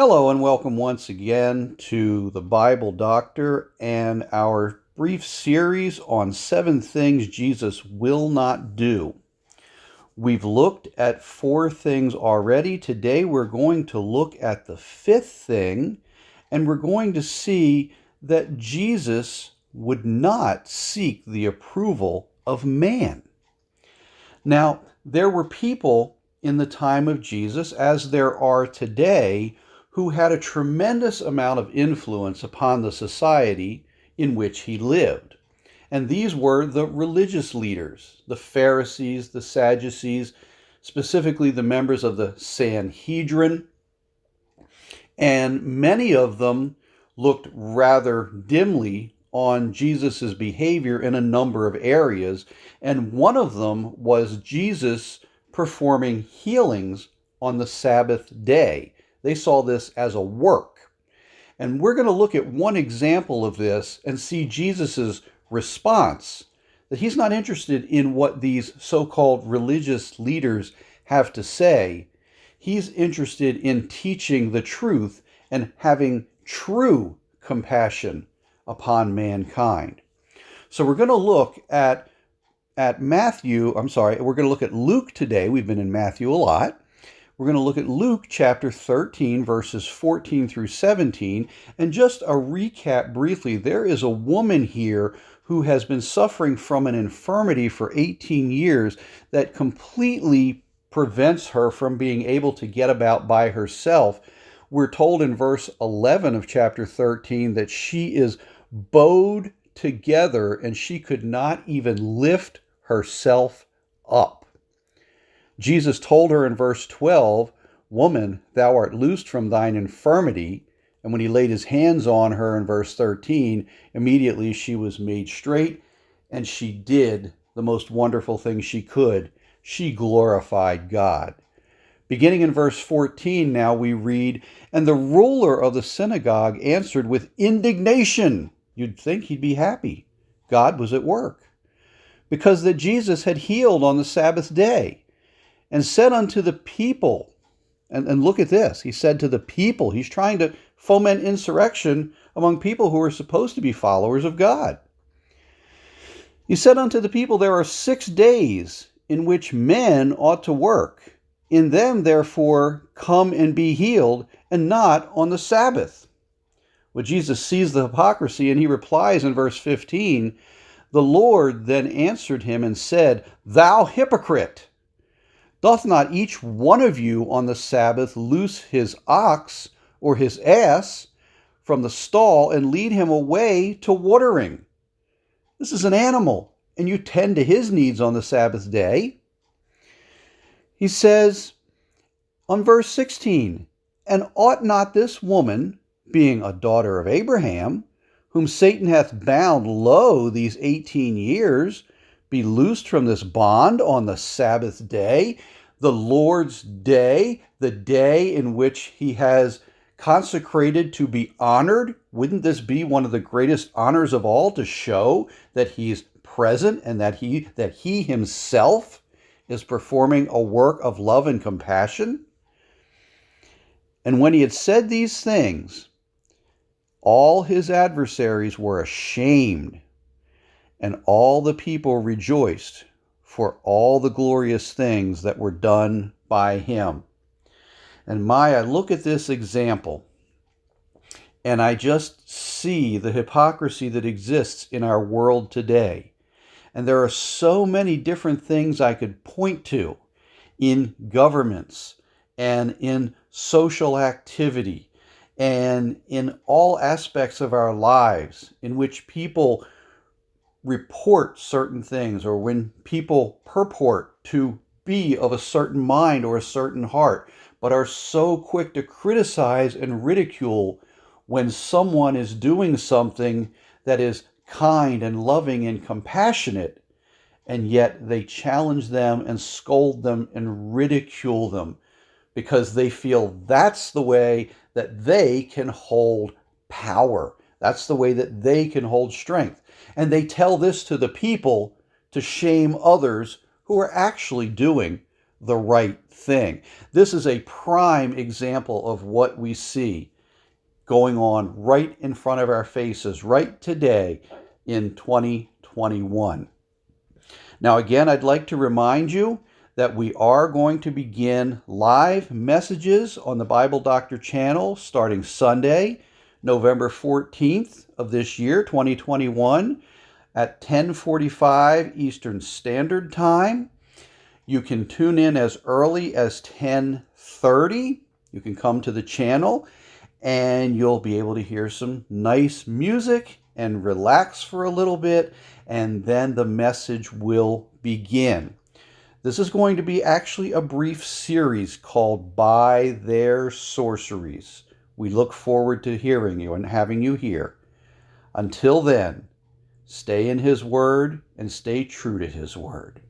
Hello and welcome once again to the Bible Doctor and our brief series on 7 things Jesus will not do. We've looked at 4 things already. Today we're going to look at the 5th thing, and we're going to see that Jesus would not seek the approval of man. Now, there were people in the time of Jesus, as there are today, who had a tremendous amount of influence upon the society in which he lived. And these were the religious leaders, the Pharisees, the Sadducees, specifically the members of the Sanhedrin. And many of them looked rather dimly on Jesus' behavior in a number of areas. And one of them was Jesus performing healings on the Sabbath day. They saw this as a work. And we're going to look at one example of this and see Jesus' response, that he's not interested in what these so-called religious leaders have to say. He's interested in teaching the truth and having true compassion upon mankind. So we're going to look at we're going to look at Luke today. We've been in Matthew a lot. We're going to look at Luke chapter 13, verses 14 through 17. And just a recap briefly, there is a woman here who has been suffering from an infirmity for 18 years that completely prevents her from being able to get about by herself. We're told in verse 11 of chapter 13 that she is bowed together and she could not even lift herself up. Jesus told her in verse 12, "Woman, thou art loosed from thine infirmity." And when he laid his hands on her in verse 13, immediately she was made straight, and she did the most wonderful thing she could. She glorified God. Beginning in verse 14, now we read, "And the ruler of the synagogue answered with indignation." You'd think he'd be happy. God was at work. "Because that Jesus had healed on the Sabbath day. And said unto the people," and look at this, he said to the people, he's trying to foment insurrection among people who are supposed to be followers of God. He said unto the people, "There are 6 days in which men ought to work. In them, therefore, come and be healed, and not on the Sabbath." Well, Jesus sees the hypocrisy, and he replies in verse 15, "The Lord then answered him and said, Thou hypocrite! Doth not each one of you on the Sabbath loose his ox or his ass from the stall and lead him away to watering? This is an animal, and you tend to his needs on the Sabbath day." He says on verse 16, "And ought not this woman, being a daughter of Abraham, whom Satan hath bound low these 18 years, be loosed from this bond on the Sabbath day, the Lord's day, the day in which he has consecrated to be honored?" Wouldn't this be one of the greatest honors of all, to show that he's present and that he himself is performing a work of love and compassion? "And when he had said these things, all his adversaries were ashamed, and all the people rejoiced for all the glorious things that were done by him." And I look at this example, and I just see the hypocrisy that exists in our world today. And there are so many different things I could point to in governments and in social activity and in all aspects of our lives in which people report certain things, or when people purport to be of a certain mind or a certain heart, but are so quick to criticize and ridicule when someone is doing something that is kind and loving and compassionate, and yet they challenge them and scold them and ridicule them because they feel that's the way that they can hold power. That's the way that they can hold strength. And they tell this to the people to shame others who are actually doing the right thing. This is a prime example of what we see going on right in front of our faces right today in 2021. Now, again, I'd like to remind you that we are going to begin live messages on the Bible Doctor channel starting Sunday, November 14th of this year, 2021, at 10:45 Eastern Standard Time. You can tune in as early as 10:30. You can come to the channel and you'll be able to hear some nice music and relax for a little bit, and then the message will begin. This is going to be actually a brief series called By Their Sorceries. We look forward to hearing you and having you here. Until then, stay in His Word and stay true to His Word.